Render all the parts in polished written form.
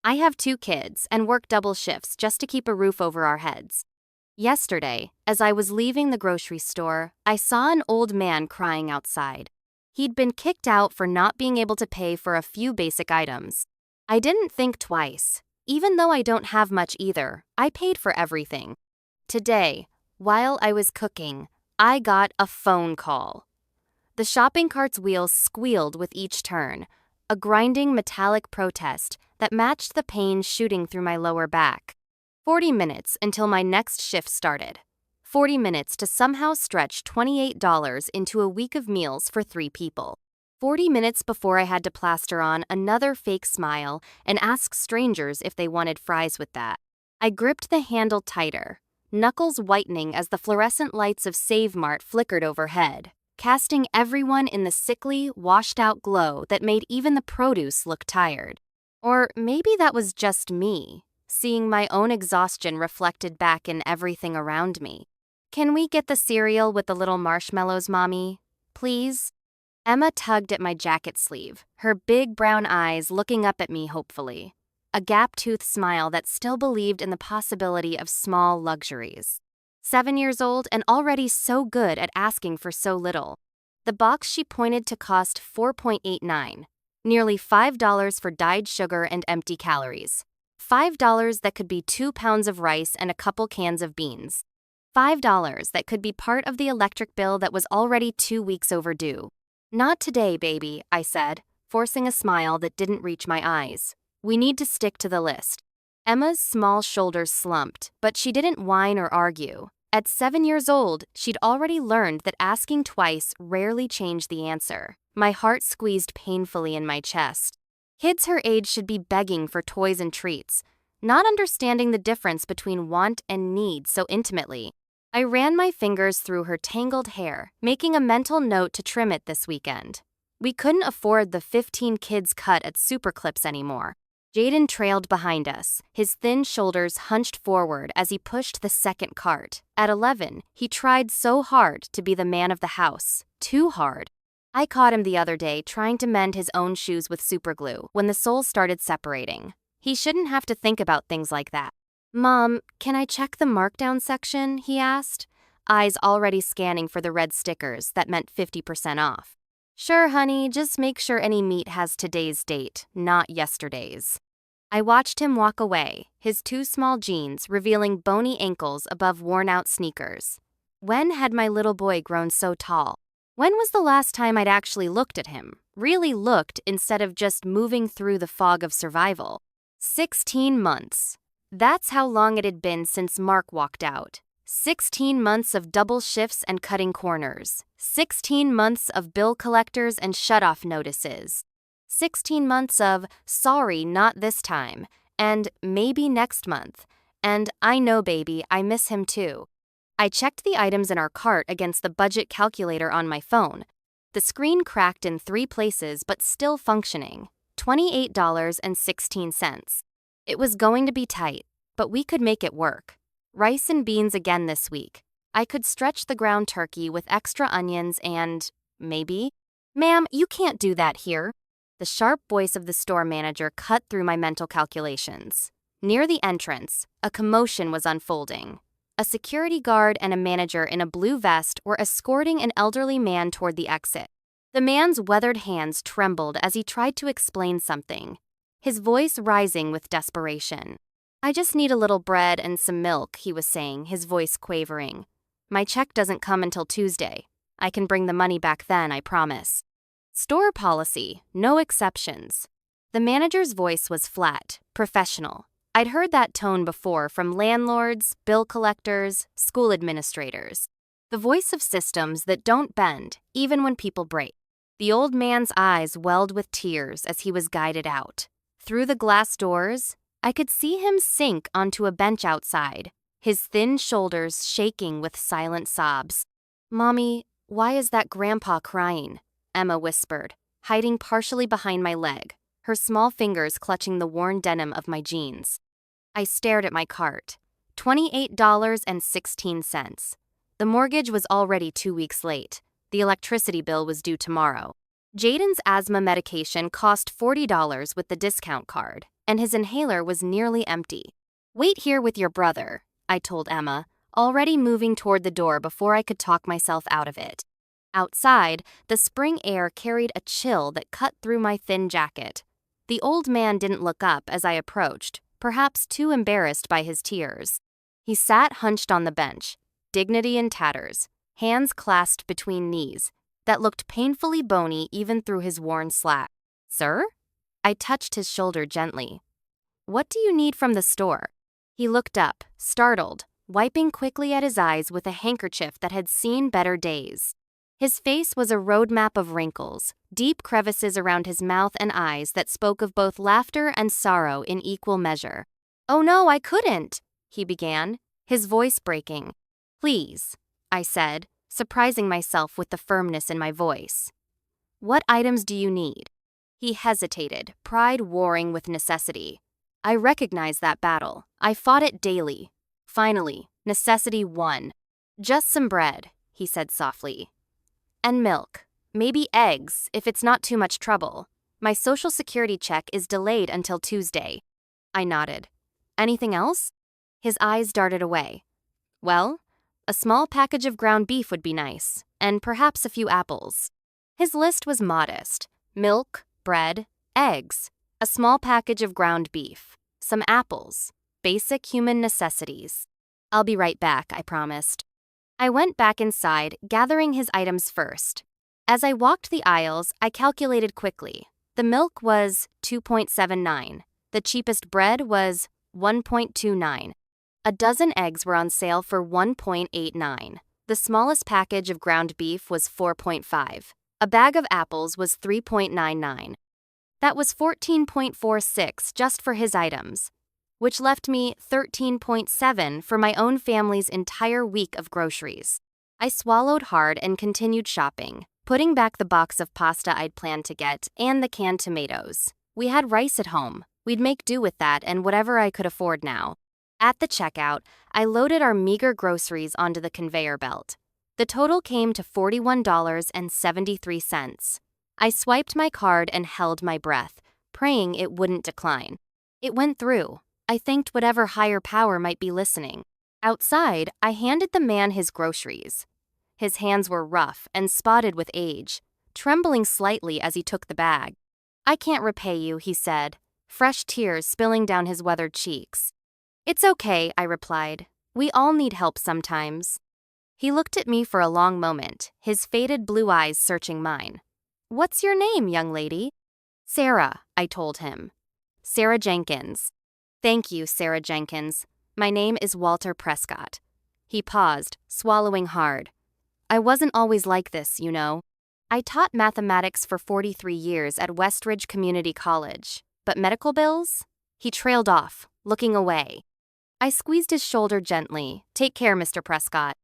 I have 2 kids and work double shifts just to keep a roof over our heads. Yesterday, as I was leaving the grocery store, I saw an old man crying outside. He'd been kicked out for not being able to pay for a few basic items. I didn't think twice. Even though I don't have much either, I paid for everything. Today, while I was cooking, I got a phone call. The shopping cart's wheels squealed with each turn, a grinding metallic protest that matched the pain shooting through my lower back. 40 minutes until my next shift started. 40 minutes to somehow stretch $28 into a week of meals for 3 people. 40 minutes before I had to plaster on another fake smile and ask strangers if they wanted fries with that. I gripped the handle tighter, knuckles whitening as the fluorescent lights of Save Mart flickered overhead, casting everyone in the sickly, washed-out glow that made even the produce look tired. Or maybe that was just me, seeing my own exhaustion reflected back in everything around me. "Can we get the cereal with the little marshmallows, Mommy? Please?" Emma tugged at my jacket sleeve, her big brown eyes looking up at me hopefully. A gap-toothed smile that still believed in the possibility of small luxuries. 7 years old and already so good at asking for so little. The box she pointed to cost $4.89, nearly $5 for dyed sugar and empty calories. $5 that could be 2 pounds of rice and a couple cans of beans. $5 that could be part of the electric bill that was already 2 weeks overdue. "Not today, baby," I said, forcing a smile that didn't reach my eyes. "We need to stick to the list." Emma's small shoulders slumped, but she didn't whine or argue. At 7 years old, she'd already learned that asking twice rarely changed the answer. My heart squeezed painfully in my chest. Kids her age should be begging for toys and treats, not understanding the difference between want and need so intimately. I ran my fingers through her tangled hair, making a mental note to trim it this weekend. We couldn't afford the 15 kids cut at Super Clips anymore. Jaden trailed behind us, his thin shoulders hunched forward as he pushed the second cart. At 11, he tried so hard to be the man of the house, too hard. I caught him the other day trying to mend his own shoes with superglue when the soles started separating. He shouldn't have to think about things like that. "Mom, can I check the markdown section?" he asked, eyes already scanning for the red stickers that meant 50% off. "Sure, honey, just make sure any meat has today's date, not yesterday's." I watched him walk away, his 2 small jeans revealing bony ankles above worn-out sneakers. When had my little boy grown so tall? When was the last time I'd actually looked at him, really looked instead of just moving through the fog of survival? 16 months. That's how long it had been since Mark walked out. 16 months of double shifts and cutting corners. 16 months of bill collectors and shut-off notices. 16 months of, "Sorry, not this time," and "Maybe next month," and "I know, baby, I miss him too." I checked the items in our cart against the budget calculator on my phone. The screen cracked in 3 places but still functioning. $28.16. It was going to be tight, but we could make it work. Rice and beans again this week. I could stretch the ground turkey with extra onions and, maybe, "Ma'am, you can't do that here." The sharp voice of the store manager cut through my mental calculations. Near the entrance, a commotion was unfolding. A security guard and a manager in a blue vest were escorting an elderly man toward the exit. The man's weathered hands trembled as he tried to explain something, his voice rising with desperation. "I just need a little bread and some milk," he was saying, his voice quavering. "My check doesn't come until Tuesday. I can bring the money back then, I promise." Store policy, no exceptions. The manager's voice was flat, professional. I'd heard that tone before from landlords, bill collectors, school administrators. The voice of systems that don't bend, even when people break. The old man's eyes welled with tears as he was guided out. Through the glass doors, I could see him sink onto a bench outside, his thin shoulders shaking with silent sobs. "Mommy, why is that grandpa crying?" Emma whispered, hiding partially behind my leg, her small fingers clutching the worn denim of my jeans. I stared at my cart. $28.16. The mortgage was already 2 weeks late. The electricity bill was due tomorrow. Jaden's asthma medication cost $40 with the discount card, and his inhaler was nearly empty. "Wait here with your brother," I told Emma, already moving toward the door before I could talk myself out of it. Outside, the spring air carried a chill that cut through my thin jacket. The old man didn't look up as I approached, perhaps too embarrassed by his tears. He sat hunched on the bench, dignity in tatters, hands clasped between knees, that looked painfully bony even through his worn slack. "Sir?" I touched his shoulder gently. "What do you need from the store?" He looked up, startled, wiping quickly at his eyes with a handkerchief that had seen better days. His face was a roadmap of wrinkles, deep crevices around his mouth and eyes that spoke of both laughter and sorrow in equal measure. "Oh no, I couldn't," he began, his voice breaking. "Please," I said, surprising myself with the firmness in my voice. "What items do you need?" He hesitated, pride warring with necessity. I recognized that battle. I fought it daily. Finally, necessity won. "Just some bread," he said softly. "And milk. Maybe eggs, if it's not too much trouble. My social security check is delayed until Tuesday." I nodded. "Anything else?" His eyes darted away. "Well, a small package of ground beef would be nice, and perhaps a few apples." His list was modest. Milk, bread, eggs, a small package of ground beef, some apples, basic human necessities. "I'll be right back," I promised. I went back inside, gathering his items first. As I walked the aisles, I calculated quickly. The milk was $2.79. The cheapest bread was $1.29. A dozen eggs were on sale for $1.89. The smallest package of ground beef was $4.5. A bag of apples was $3.99. That was $14.46 just for his items, which left me $13.7 for my own family's entire week of groceries. I swallowed hard and continued shopping, putting back the box of pasta I'd planned to get and the canned tomatoes. We had rice at home. We'd make do with that and whatever I could afford now. At the checkout, I loaded our meager groceries onto the conveyor belt. The total came to $41.73. I swiped my card and held my breath, praying it wouldn't decline. It went through. I thanked whatever higher power might be listening. Outside, I handed the man his groceries. His hands were rough and spotted with age, trembling slightly as he took the bag. "I can't repay you," he said, fresh tears spilling down his weathered cheeks. "It's okay," I replied. "We all need help sometimes." He looked at me for a long moment, his faded blue eyes searching mine. "What's your name, young lady?" "Sarah," I told him. "Sarah Jenkins." "Thank you, Sarah Jenkins. My name is Walter Prescott." He paused, swallowing hard. "I wasn't always like this, you know. I taught mathematics for 43 years at Westridge Community College, but medical bills?" He trailed off, looking away. I squeezed his shoulder gently. "Take care, Mr. Prescott."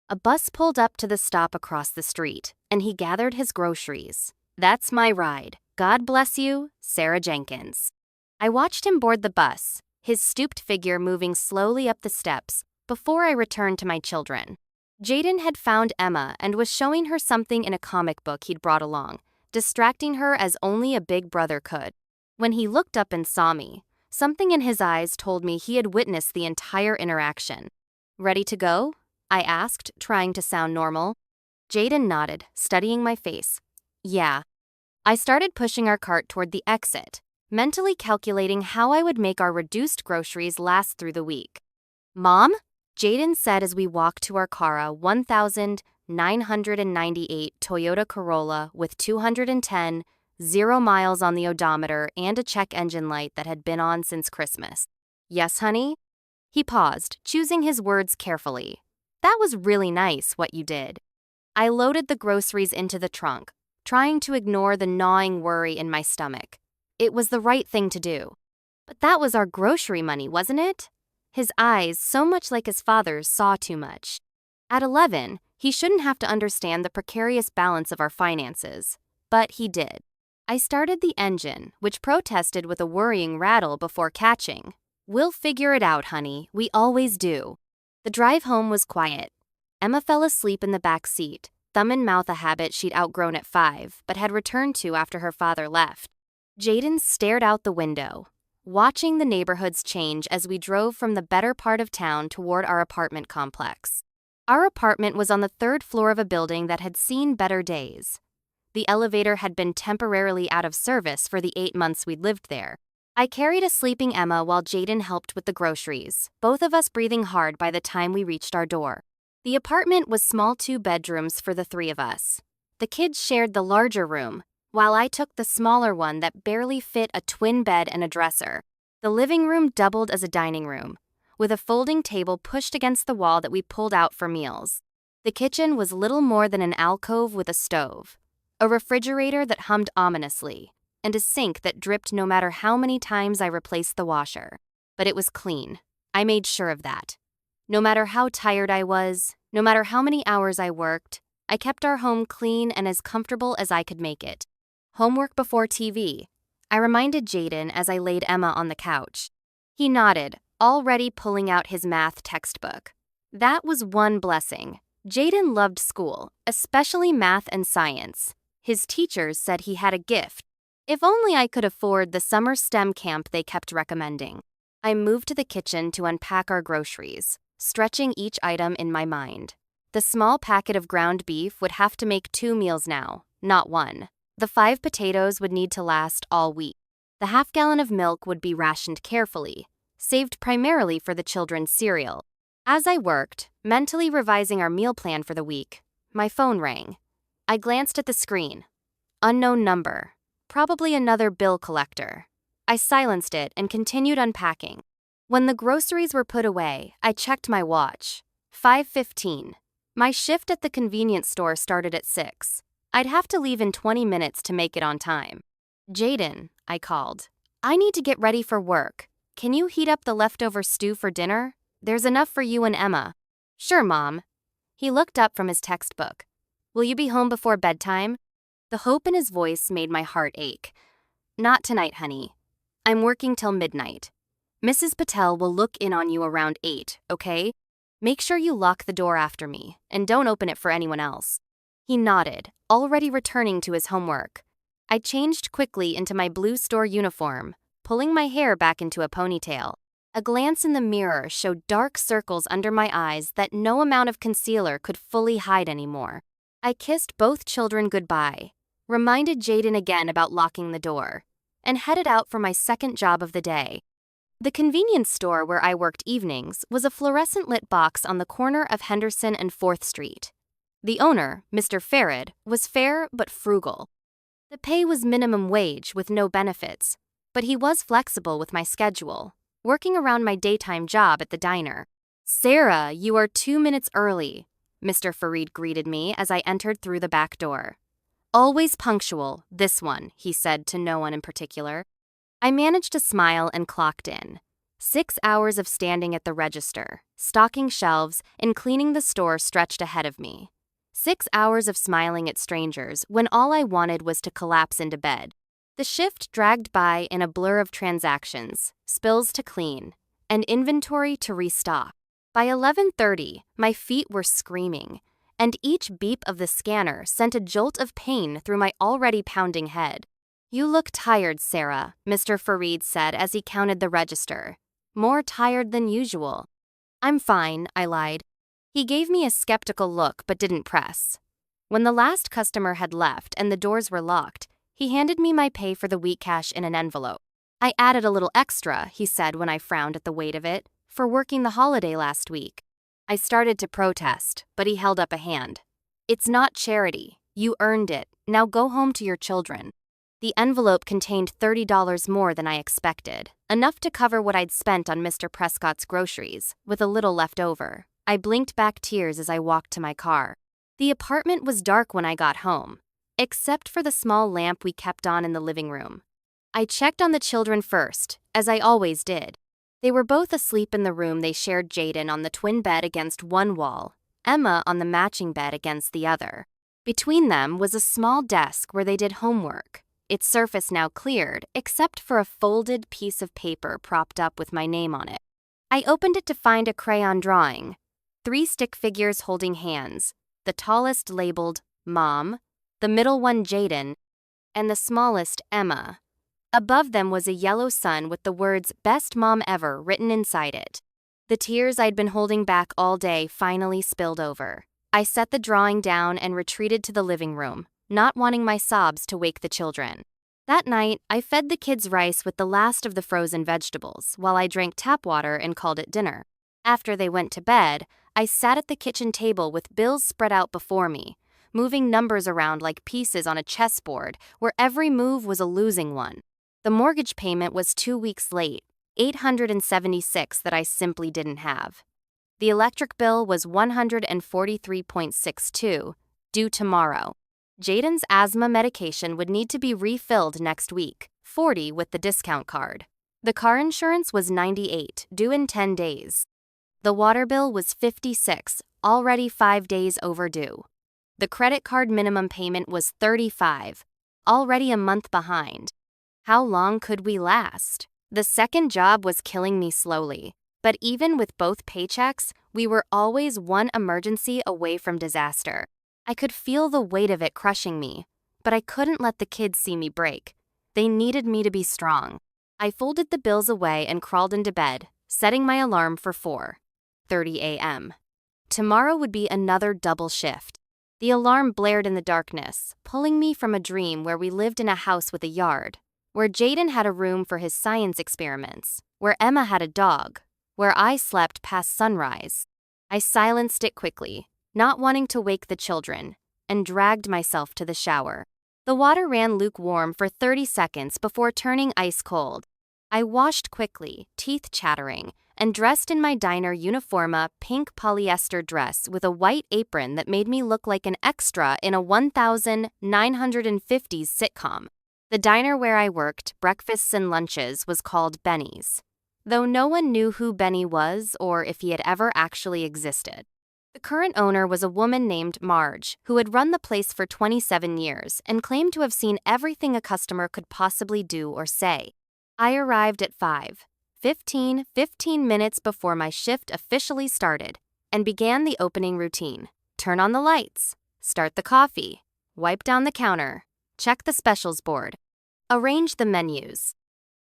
A bus pulled up to the stop across the street, and he gathered his groceries. "That's my ride. God bless you, Sarah Jenkins." I watched him board the bus, his stooped figure moving slowly up the steps, before I returned to my children. Jaden had found Emma and was showing her something in a comic book he'd brought along, distracting her as only a big brother could. When he looked up and saw me, something in his eyes told me he had witnessed the entire interaction. "Ready to go?" I asked, trying to sound normal. Jaden nodded, studying my face. "Yeah." I started pushing our cart toward the exit, mentally calculating how I would make our reduced groceries last through the week. "Mom?" Jaden said as we walked to our car, a 1998 Toyota Corolla with 210, 0 miles on the odometer and a check engine light that had been on since Christmas. "Yes, honey?" He paused, choosing his words carefully. "That was really nice, what you did." I loaded the groceries into the trunk, trying to ignore the gnawing worry in my stomach. It was the right thing to do. But that was our grocery money, wasn't it? His eyes, so much like his father's, saw too much. At 11, he shouldn't have to understand the precarious balance of our finances. But he did. I started the engine, which protested with a worrying rattle before catching. "We'll figure it out, honey. We always do." The drive home was quiet. Emma fell asleep in the back seat, thumb in mouth, a habit she'd outgrown at 5, but had returned to after her father left. Jaden stared out the window. watching the neighborhoods change as we drove from the better part of town toward our apartment complex. Our apartment was on the third floor of a building that had seen better days. The elevator had been temporarily out of service for the 8 months we'd lived there. I carried a sleeping Emma while Jaden helped with the groceries, both of us breathing hard by the time we reached our door. The apartment was small 2 bedrooms for the 3 of us. The kids shared the larger room, while I took the smaller one that barely fit a twin bed and a dresser. The living room doubled as a dining room, with a folding table pushed against the wall that we pulled out for meals. The kitchen was little more than an alcove with a stove, a refrigerator that hummed ominously, and a sink that dripped no matter how many times I replaced the washer. But it was clean. I made sure of that. No matter how tired I was, no matter how many hours I worked, I kept our home clean and as comfortable as I could make it. Homework before TV. I reminded Jaden as I laid Emma on the couch. He nodded, already pulling out his math textbook. That was one blessing. Jaden loved school, especially math and science. His teachers said he had a gift. If only I could afford the summer STEM camp they kept recommending. I moved to the kitchen to unpack our groceries, stretching each item in my mind. The small packet of ground beef would have to make 2 meals now, not 1. The 5 potatoes would need to last all week. The half-gallon of milk would be rationed carefully, saved primarily for the children's cereal. As I worked, mentally revising our meal plan for the week, my phone rang. I glanced at the screen. Unknown number. Probably another bill collector. I silenced it and continued unpacking. When the groceries were put away, I checked my watch. 5:15. My shift at the convenience store started at 6. I'd have to leave in 20 minutes to make it on time. Jaden, I called. I need to get ready for work. Can you heat up the leftover stew for dinner? There's enough for you and Emma. Sure, Mom. He looked up from his textbook. Will you be home before bedtime? The hope in his voice made my heart ache. Not tonight, honey. I'm working till midnight. Mrs. Patel will look in on you around 8, okay? Make sure you lock the door after me, and don't open it for anyone else. He nodded, already returning to his homework. I changed quickly into my blue store uniform, pulling my hair back into a ponytail. A glance in the mirror showed dark circles under my eyes that no amount of concealer could fully hide anymore. I kissed both children goodbye, reminded Jaden again about locking the door, and headed out for my second job of the day. The convenience store where I worked evenings was a fluorescent-lit box on the corner of Henderson and 4th Street. The owner, Mr. Farad, was fair but frugal. The pay was minimum wage with no benefits, but he was flexible with my schedule, working around my daytime job at the diner. "Sarah, you are 2 minutes early," Mr. Farid greeted me as I entered through the back door. "Always punctual, this one," he said to no one in particular. I managed to smile and clocked in. 6 hours of standing at the register, stocking shelves, and cleaning the store stretched ahead of me. 6 hours of smiling at strangers when all I wanted was to collapse into bed. The shift dragged by in a blur of transactions, spills to clean, and inventory to restock. By 11:30, my feet were screaming, and each beep of the scanner sent a jolt of pain through my already pounding head. "You look tired, Sarah," Mr. Farid said as he counted the register. "More tired than usual." "I'm fine," I lied. He gave me a skeptical look but didn't press. When the last customer had left and the doors were locked, he handed me my pay for the week cash in an envelope. "I added a little extra," he said when I frowned at the weight of it, "for working the holiday last week." I started to protest, but he held up a hand. "It's not charity. You earned it. Now go home to your children." The envelope contained $30 more than I expected, enough to cover what I'd spent on Mr. Prescott's groceries, with a little left over. I blinked back tears as I walked to my car. The apartment was dark when I got home, except for the small lamp we kept on in the living room. I checked on the children first, as I always did. They were both asleep in the room they shared, Jaden on the twin bed against one wall, Emma on the matching bed against the other. Between them was a small desk where they did homework, its surface now cleared except for a folded piece of paper propped up with my name on it. I opened it to find a crayon drawing. 3 stick figures holding hands, the tallest labeled Mom, the middle one Jaden, and the smallest Emma. Above them was a yellow sun with the words "Best Mom Ever" written inside it. The tears I'd been holding back all day finally spilled over. I set the drawing down and retreated to the living room, not wanting my sobs to wake the children. That night, I fed the kids rice with the last of the frozen vegetables while I drank tap water and called it dinner. After they went to bed, I sat at the kitchen table with bills spread out before me, moving numbers around like pieces on a chessboard where every move was a losing one. The mortgage payment was 2 weeks late, $876 that I simply didn't have. The electric bill was $143.62, due tomorrow. Jaden's asthma medication would need to be refilled next week, $40 with the discount card. The car insurance was $98, due in 10 days. The water bill was $56, already 5 days overdue. The credit card minimum payment was $35, already a month behind. How long could we last? The second job was killing me slowly, but even with both paychecks, we were always one emergency away from disaster. I could feel the weight of it crushing me, but I couldn't let the kids see me break. They needed me to be strong. I folded the bills away and crawled into bed, setting my alarm for 4:30 a.m. Tomorrow would be another double shift. The alarm blared in the darkness, pulling me from a dream where we lived in a house with a yard, where Jaden had a room for his science experiments, where Emma had a dog, where I slept past sunrise. I silenced it quickly, not wanting to wake the children, and dragged myself to the shower. The water ran lukewarm for 30 seconds before turning ice cold. I washed quickly, teeth chattering, and dressed in my diner uniforma pink polyester dress with a white apron that made me look like an extra in a 1950s sitcom. The diner where I worked, breakfasts and lunches, was called Benny's, though no one knew who Benny was or if he had ever actually existed. The current owner was a woman named Marge, who had run the place for 27 years and claimed to have seen everything a customer could possibly do or say. I arrived at 5:15 minutes before my shift officially started, and began the opening routine. Turn on the lights, start the coffee, wipe down the counter, check the specials board, arrange the menus.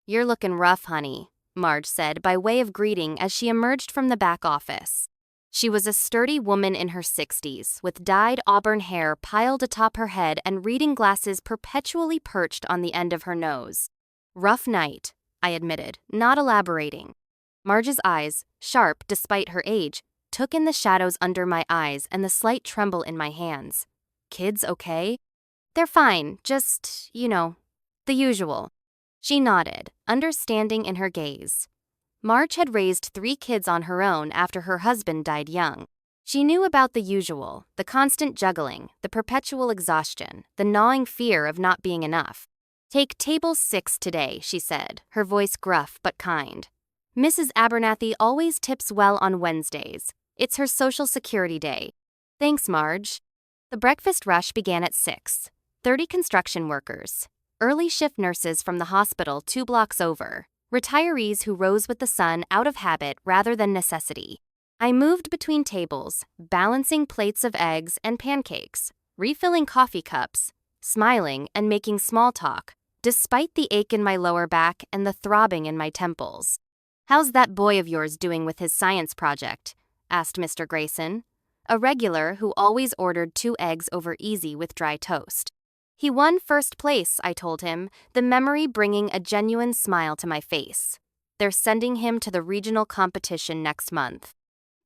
"You're looking rough, honey," Marge said by way of greeting as she emerged from the back office. She was a sturdy woman in her 60s, with dyed auburn hair piled atop her head and reading glasses perpetually perched on the end of her nose. "Rough night," I admitted, not elaborating. Marge's eyes, sharp despite her age, took in the shadows under my eyes and the slight tremble in my hands. "Kids okay?" "They're fine, just, the usual." She nodded, understanding in her gaze. Marge had raised 3 kids on her own after her husband died young. She knew about the usual, the constant juggling, the perpetual exhaustion, the gnawing fear of not being enough. "Take table 6 today," she said, her voice gruff but kind. "Mrs. Abernathy always tips well on Wednesdays. It's her Social Security day." "Thanks, Marge." The breakfast rush began at 6:30. Construction workers, early shift nurses from the hospital 2 blocks over, retirees who rose with the sun out of habit rather than necessity. I moved between tables, balancing plates of eggs and pancakes, refilling coffee cups, smiling and making small talk, despite the ache in my lower back and the throbbing in my temples. "How's that boy of yours doing with his science project?" asked Mr. Grayson, a regular who always ordered 2 eggs over easy with dry toast. "He won first place," I told him, the memory bringing a genuine smile to my face. "They're sending him to the regional competition next month."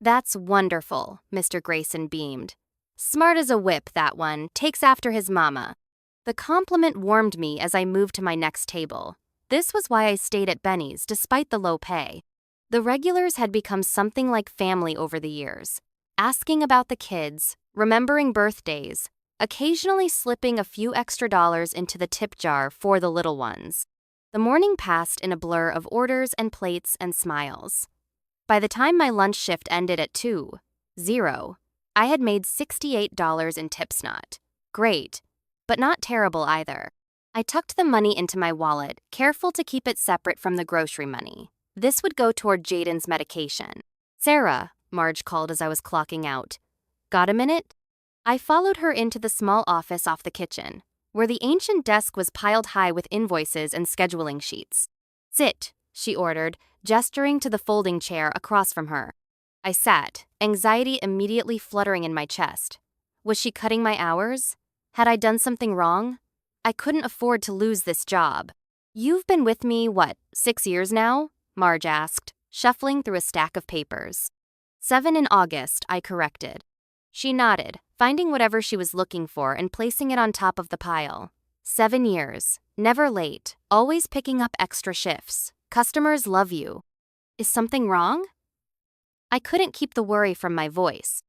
"That's wonderful," Mr. Grayson beamed. "Smart as a whip, that one, takes after his mama." The compliment warmed me as I moved to my next table. This was why I stayed at Benny's despite the low pay. The regulars had become something like family over the years, asking about the kids, remembering birthdays, occasionally slipping a few extra dollars into the tip jar for the little ones. The morning passed in a blur of orders and plates and smiles. By the time my lunch shift ended at 2:00, I had made $68 in tips. Not great, but not terrible either. I tucked the money into my wallet, careful to keep it separate from the grocery money. This would go toward Jaden's medication. "Sarah," Marge called as I was clocking out. "Got a minute?" I followed her into the small office off the kitchen. where the ancient desk was piled high with invoices and scheduling sheets. "Sit," she ordered, gesturing to the folding chair across from her. I sat, anxiety immediately fluttering in my chest. Was she cutting my hours? Had I done something wrong? I couldn't afford to lose this job. "You've been with me, 6 years now?" Marge asked, shuffling through a stack of papers. 7 in August, I corrected. She nodded, finding whatever she was looking for and placing it on top of the pile. 7 years, never late, always picking up extra shifts. Customers love you. Is something wrong? I couldn't keep the worry from my voice.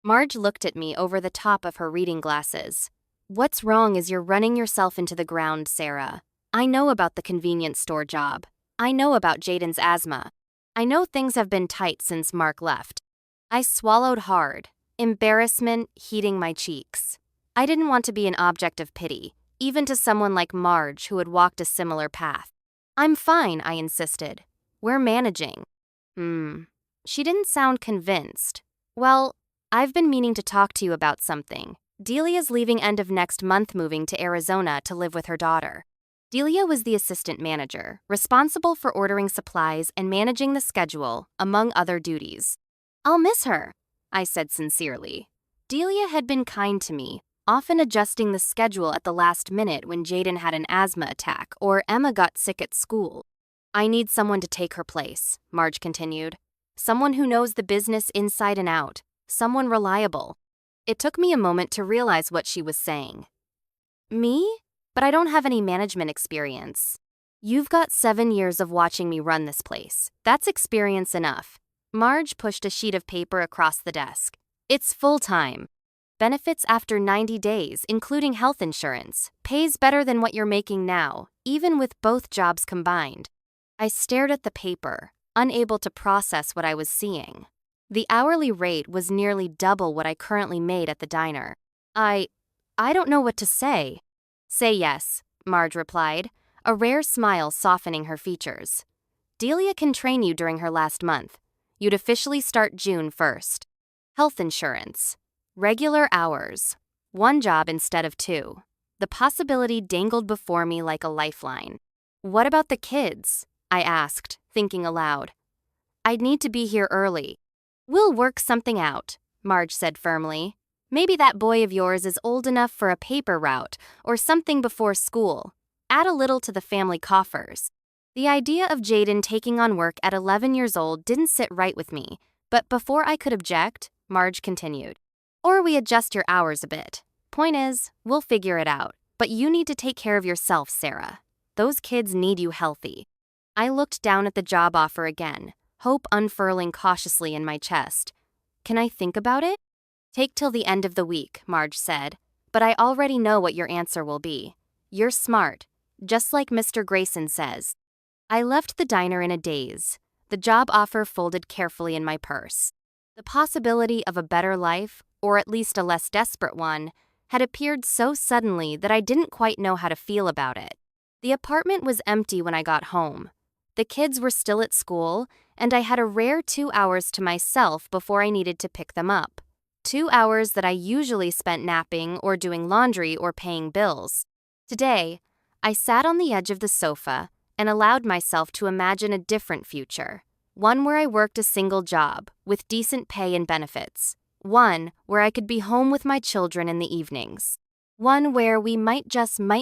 Marge looked at me over the top of her reading glasses. "What's wrong is you're running yourself into the ground, Sarah. I know about the convenience store job. I know about Jaden's asthma. I know things have been tight since Mark left." I swallowed hard, embarrassment heating my cheeks. I didn't want to be an object of pity, even to someone like Marge who had walked a similar path. "I'm fine," I insisted. "We're managing." She didn't sound convinced. "Well, I've been meaning to talk to you about something. Delia's leaving end of next month, moving to Arizona to live with her daughter." Delia was the assistant manager, responsible for ordering supplies and managing the schedule, among other duties. "I'll miss her," I said sincerely. Delia had been kind to me, often adjusting the schedule at the last minute when Jaden had an asthma attack or Emma got sick at school. "I need someone to take her place," Marge continued. "Someone who knows the business inside and out. Someone reliable." It took me a moment to realize what she was saying. "Me? But I don't have any management experience." "You've got 7 years of watching me run this place. That's experience enough." Marge pushed a sheet of paper across the desk. "It's full-time. Benefits after 90 days, including health insurance. Pays better than what you're making now, even with both jobs combined." I stared at the paper, unable to process what I was seeing. The hourly rate was nearly double what I currently made at the diner. I don't know what to say." "Say yes," Marge replied, a rare smile softening her features. "Delia can train you during her last month. You'd officially start June 1st. Health insurance. Regular hours. 1 job instead of 2. The possibility dangled before me like a lifeline. "What about the kids?" I asked, thinking aloud. "I'd need to be here early." "We'll work something out," Marge said firmly. "Maybe that boy of yours is old enough for a paper route or something before school. Add a little to the family coffers." The idea of Jaden taking on work at 11 years old didn't sit right with me, but before I could object, Marge continued. "Or we adjust your hours a bit. Point is, we'll figure it out, but you need to take care of yourself, Sarah. Those kids need you healthy." I looked down at the job offer again, hope unfurling cautiously in my chest. "Can I think about it?" "Take till the end of the week," Marge said, "but I already know what your answer will be. You're smart, just like Mr. Grayson says." I left the diner in a daze, the job offer folded carefully in my purse. The possibility of a better life, or at least a less desperate one, had appeared so suddenly that I didn't quite know how to feel about it. The apartment was empty when I got home. The kids were still at school, and I had a rare 2 hours to myself before I needed to pick them up. 2 hours that I usually spent napping or doing laundry or paying bills. Today, I sat on the edge of the sofa and allowed myself to imagine a different future. One where I worked a single job, with decent pay and benefits. One where I could be home with my children in the evenings. One where we might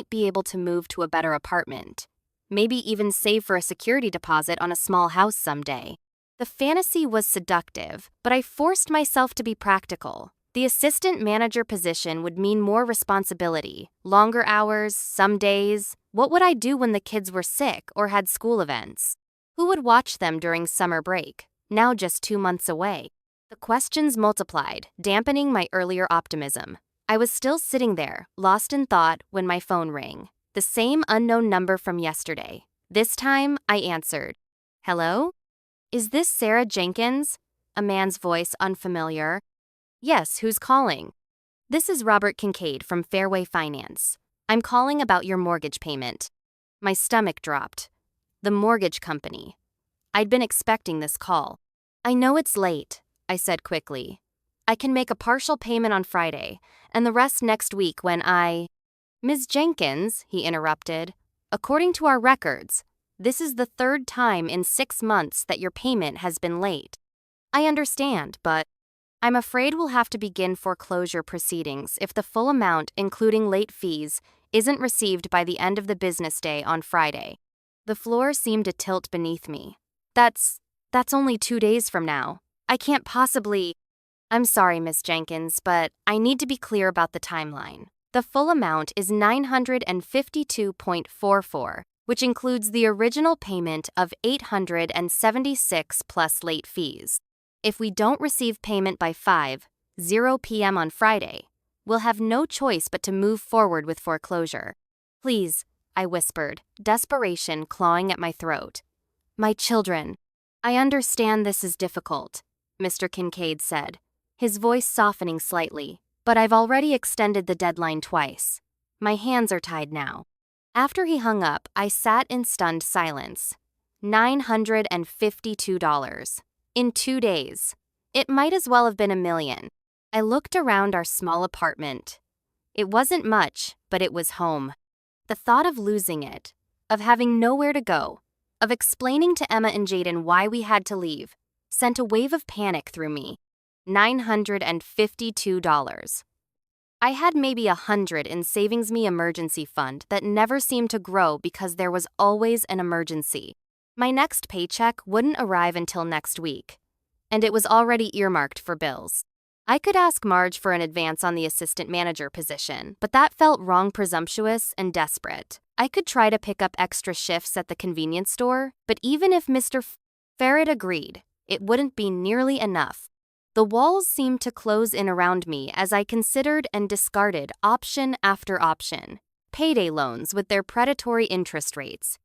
be able to move to a better apartment. Maybe even save for a security deposit on a small house someday. The fantasy was seductive, but I forced myself to be practical. The assistant manager position would mean more responsibility, longer hours, some days. What would I do when the kids were sick or had school events? Who would watch them during summer break, now just 2 months away? The questions multiplied, dampening my earlier optimism. I was still sitting there, lost in thought, when my phone rang. The same unknown number from yesterday. This time, I answered. "Hello? Is this Sarah Jenkins?" A man's voice unfamiliar. "Yes, who's calling?" "This is Robert Kincaid from Fairway Finance. I'm calling about your mortgage payment." My stomach dropped. The mortgage company. I'd been expecting this call. "I know it's late," I said quickly. "I can make a partial payment on Friday, and the rest next week when I..." Ms. Jenkins, he interrupted, according to our records, this is the third time in 6 months that your payment has been late. I understand, but I'm afraid we'll have to begin foreclosure proceedings if the full amount, including late fees, isn't received by the end of the business day on Friday. The floor seemed to tilt beneath me. That's only 2 days from now. I can't possibly. I'm sorry, Miss Jenkins, but I need to be clear about the timeline. The full amount is $952.44, which includes the original payment of $876 plus late fees. If we don't receive payment by 5:00 p.m. on Friday, we'll have no choice but to move forward with foreclosure. Please, I whispered, desperation clawing at my throat. My children. I understand this is difficult, Mr. Kincaid said, his voice softening slightly, but I've already extended the deadline twice. My hands are tied now. After he hung up, I sat in stunned silence. $952. In 2 days. It might as well have been $1 million. I looked around our small apartment. It wasn't much, but it was home. The thought of losing it, of having nowhere to go, of explaining to Emma and Jaden why we had to leave, sent a wave of panic through me. $952. I had maybe $100 in Savings Me emergency fund that never seemed to grow because there was always an emergency. My next paycheck wouldn't arrive until next week, and it was already earmarked for bills. I could ask Marge for an advance on the assistant manager position, but that felt wrong, presumptuous, and desperate. I could try to pick up extra shifts at the convenience store, but even if Mr. Farrett agreed, it wouldn't be nearly enough. The walls seemed to close in around me as I considered and discarded option after option. Payday loans with their predatory interest rates,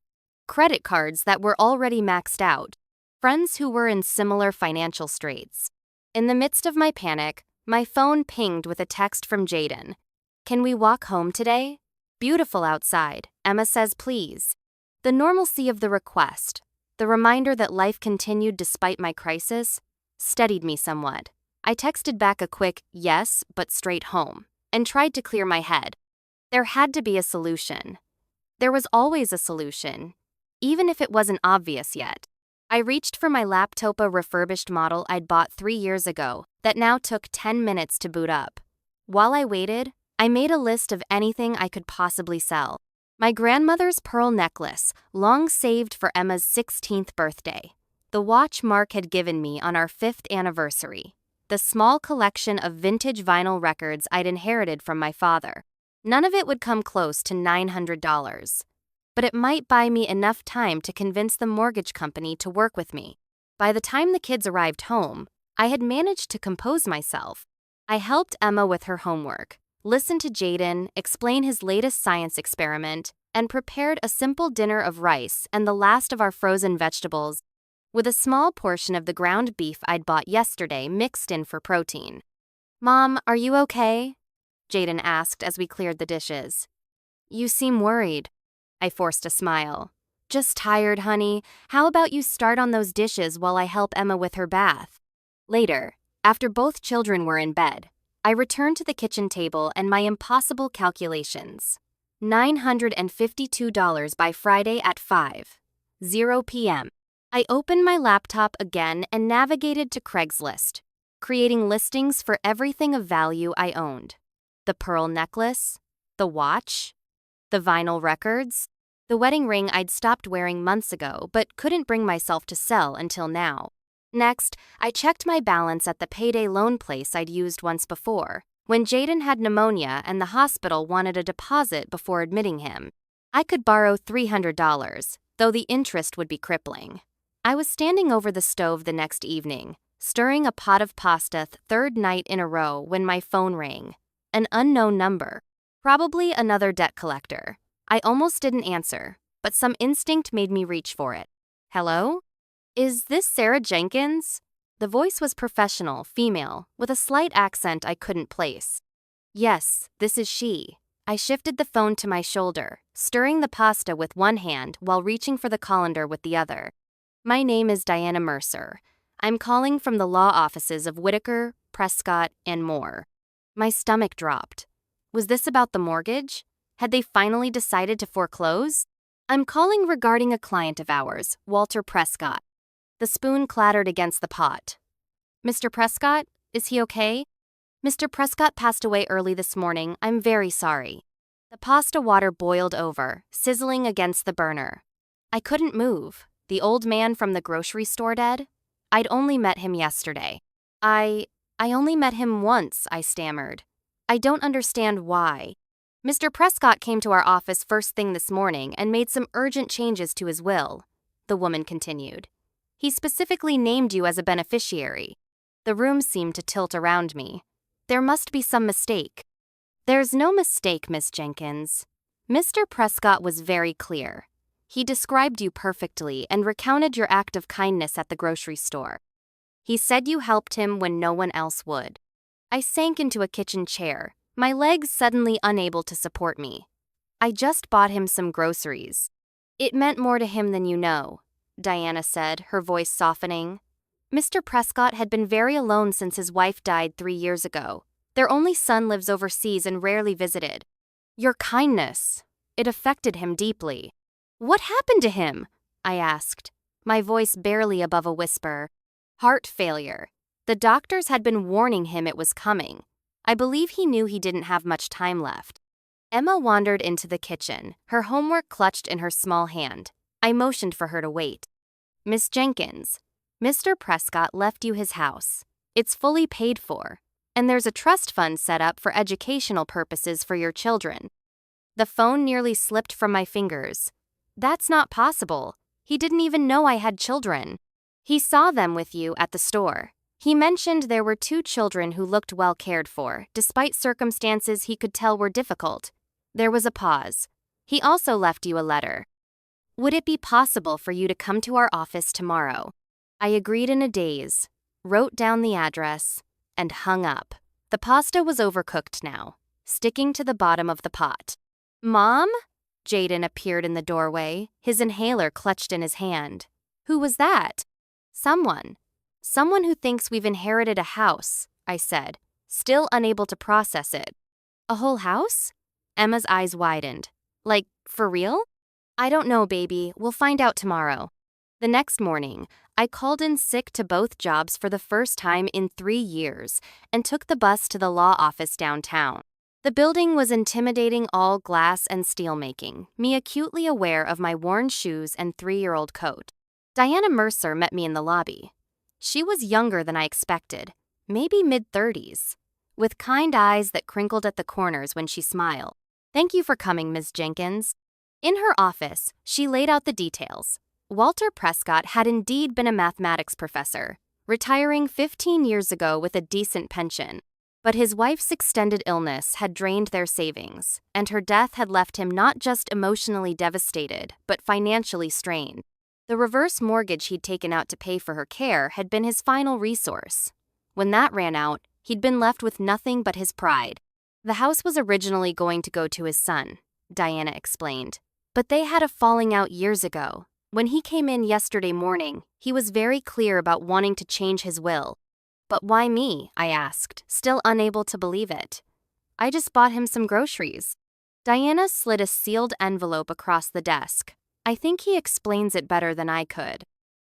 credit cards that were already maxed out, friends who were in similar financial straits. In the midst of my panic, my phone pinged with a text from Jaden. Can we walk home today? Beautiful outside, Emma says please. The normalcy of the request, the reminder that life continued despite my crisis, steadied me somewhat. I texted back a quick yes, but straight home, and tried to clear my head. There had to be a solution. There was always a solution, even if it wasn't obvious yet. I reached for my laptop, a refurbished model I'd bought 3 years ago that now took 10 minutes to boot up. While I waited, I made a list of anything I could possibly sell. My grandmother's pearl necklace, long saved for Emma's 16th birthday. The watch Mark had given me on our 5th anniversary. The small collection of vintage vinyl records I'd inherited from my father. None of it would come close to $900. But it might buy me enough time to convince the mortgage company to work with me. By the time the kids arrived home, I had managed to compose myself. I helped Emma with her homework, listened to Jaden explain his latest science experiment, and prepared a simple dinner of rice and the last of our frozen vegetables, with a small portion of the ground beef I'd bought yesterday mixed in for protein. Mom, are you okay? Jaden asked as we cleared the dishes. You seem worried. I forced a smile. Just tired, honey. How about you start on those dishes while I help Emma with her bath? Later, after both children were in bed, I returned to the kitchen table and my impossible calculations. $952 by Friday at 5:00 p.m. I opened my laptop again and navigated to Craigslist, creating listings for everything of value I owned. The pearl necklace, the watch, the vinyl records, the wedding ring I'd stopped wearing months ago but couldn't bring myself to sell until now. Next, I checked my balance at the payday loan place I'd used once before, when Jaden had pneumonia and the hospital wanted a deposit before admitting him. I could borrow $300, though the interest would be crippling. I was standing over the stove the next evening, stirring a pot of pasta third night in a row when my phone rang. An unknown number. Probably another debt collector. I almost didn't answer, but some instinct made me reach for it. Hello? Is this Sarah Jenkins? The voice was professional, female, with a slight accent I couldn't place. Yes, this is she. I shifted the phone to my shoulder, stirring the pasta with one hand while reaching for the colander with the other. My name is Diana Mercer. I'm calling from the law offices of Whitaker, Prescott, and Moore. My stomach dropped. Was this about the mortgage? Had they finally decided to foreclose? I'm calling regarding a client of ours, Walter Prescott. The spoon clattered against the pot. Mr. Prescott? Is he okay? Mr. Prescott passed away early this morning. I'm very sorry. The pasta water boiled over, sizzling against the burner. I couldn't move. The old man from the grocery store dead? I'd only met him yesterday. I only met him once, I stammered. I don't understand why. Mr. Prescott came to our office first thing this morning and made some urgent changes to his will, the woman continued. He specifically named you as a beneficiary. The room seemed to tilt around me. There must be some mistake. There's no mistake, Miss Jenkins. Mr. Prescott was very clear. He described you perfectly and recounted your act of kindness at the grocery store. He said you helped him when no one else would. I sank into a kitchen chair, my legs suddenly unable to support me. I just bought him some groceries. It meant more to him than you know, Diana said, her voice softening. Mr. Prescott had been very alone since his wife died 3 years ago. Their only son lives overseas and rarely visited. Your kindness. It affected him deeply. What happened to him? I asked, my voice barely above a whisper. Heart failure. The doctors had been warning him it was coming. I believe he knew he didn't have much time left. Emma wandered into the kitchen, her homework clutched in her small hand. I motioned for her to wait. Miss Jenkins, Mr. Prescott left you his house. It's fully paid for, and there's a trust fund set up for educational purposes for your children. The phone nearly slipped from my fingers. That's not possible. He didn't even know I had children. He saw them with you at the store. He mentioned there were 2 children who looked well cared for, despite circumstances he could tell were difficult. There was a pause. He also left you a letter. Would it be possible for you to come to our office tomorrow? I agreed in a daze, wrote down the address, and hung up. The pasta was overcooked now, sticking to the bottom of the pot. Mom? Jaden appeared in the doorway, his inhaler clutched in his hand. Who was that? Someone who thinks we've inherited a house, I said, still unable to process it. A whole house? Emma's eyes widened. Like, for real? I don't know, baby. We'll find out tomorrow. The next morning, I called in sick to both jobs for the first time in 3 years and took the bus to the law office downtown. The building was intimidating, all glass and steel making, me acutely aware of my worn shoes and 3-year-old coat. Diana Mercer met me in the lobby. She was younger than I expected, maybe mid-30s, with kind eyes that crinkled at the corners when she smiled. Thank you for coming, Ms. Jenkins. In her office, she laid out the details. Walter Prescott had indeed been a mathematics professor, retiring 15 years ago with a decent pension. But his wife's extended illness had drained their savings, and her death had left him not just emotionally devastated, but financially strained. The reverse mortgage he'd taken out to pay for her care had been his final resource. When that ran out, he'd been left with nothing but his pride. The house was originally going to go to his son, Diana explained. But they had a falling out years ago. When he came in yesterday morning, he was very clear about wanting to change his will. But why me? I asked, still unable to believe it. I just bought him some groceries. Diana slid a sealed envelope across the desk. I think he explains it better than I could.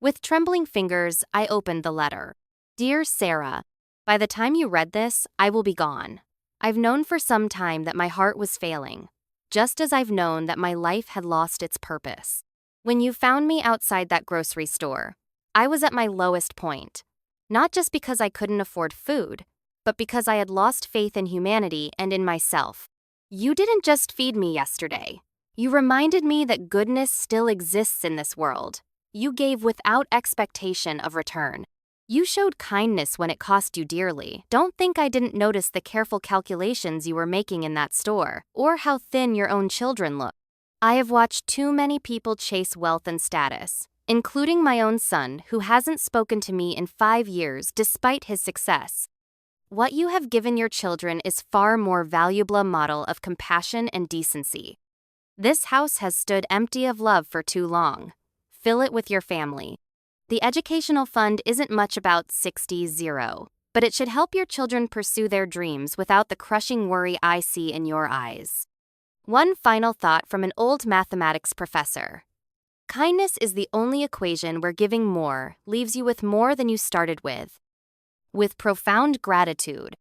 With trembling fingers, I opened the letter. Dear Sarah, by the time you read this, I will be gone. I've known for some time that my heart was failing, just as I've known that my life had lost its purpose. When you found me outside that grocery store, I was at my lowest point. Not just because I couldn't afford food, but because I had lost faith in humanity and in myself. You didn't just feed me yesterday. You reminded me that goodness still exists in this world. You gave without expectation of return. You showed kindness when it cost you dearly. Don't think I didn't notice the careful calculations you were making in that store, or how thin your own children look. I have watched too many people chase wealth and status, including my own son, who hasn't spoken to me in 5 years despite his success. What you have given your children is far more valuable a model of compassion and decency. This house has stood empty of love for too long. Fill it with your family. The educational fund isn't much about 60-0, but it should help your children pursue their dreams without the crushing worry I see in your eyes. One final thought from an old mathematics professor. Kindness is the only equation where giving more leaves you with more than you started with. With profound gratitude.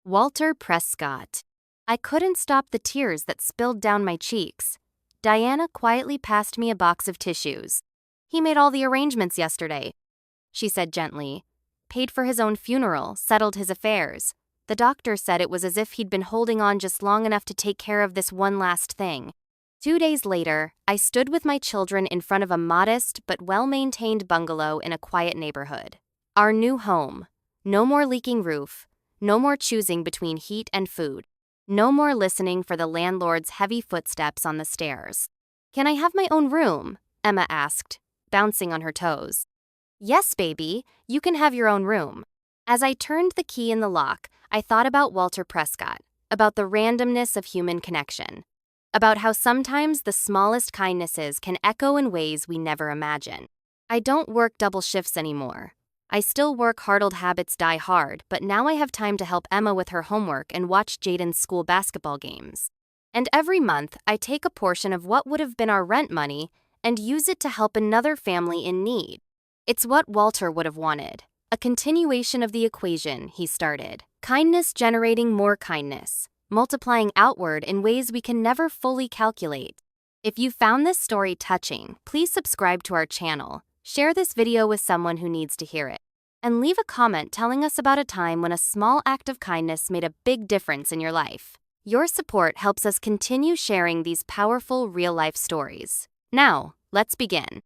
Walter Prescott. I couldn't stop the tears that spilled down my cheeks. Diana quietly passed me a box of tissues. He made all the arrangements yesterday, she said gently. Paid for his own funeral, settled his affairs. The doctor said it was as if he'd been holding on just long enough to take care of this one last thing. 2 days later, I stood with my children in front of a modest but well-maintained bungalow in a quiet neighborhood. Our new home. No more leaking roof. No more choosing between heat and food. No more listening for the landlord's heavy footsteps on the stairs. "Can I have my own room?" Emma asked, bouncing on her toes. "Yes, baby, you can have your own room." As I turned the key in the lock, I thought about Walter Prescott, about the randomness of human connection, about how sometimes the smallest kindnesses can echo in ways we never imagine. I don't work double shifts anymore. I still work hard, old habits die hard, but now I have time to help Emma with her homework and watch Jaden's school basketball games. And every month, I take a portion of what would have been our rent money and use it to help another family in need. It's what Walter would have wanted, a continuation of the equation he started. Kindness generating more kindness, multiplying outward in ways we can never fully calculate. If you found this story touching, please subscribe to our channel, share this video with someone who needs to hear it, and leave a comment telling us about a time when a small act of kindness made a big difference in your life. Your support helps us continue sharing these powerful real-life stories. Now, let's begin.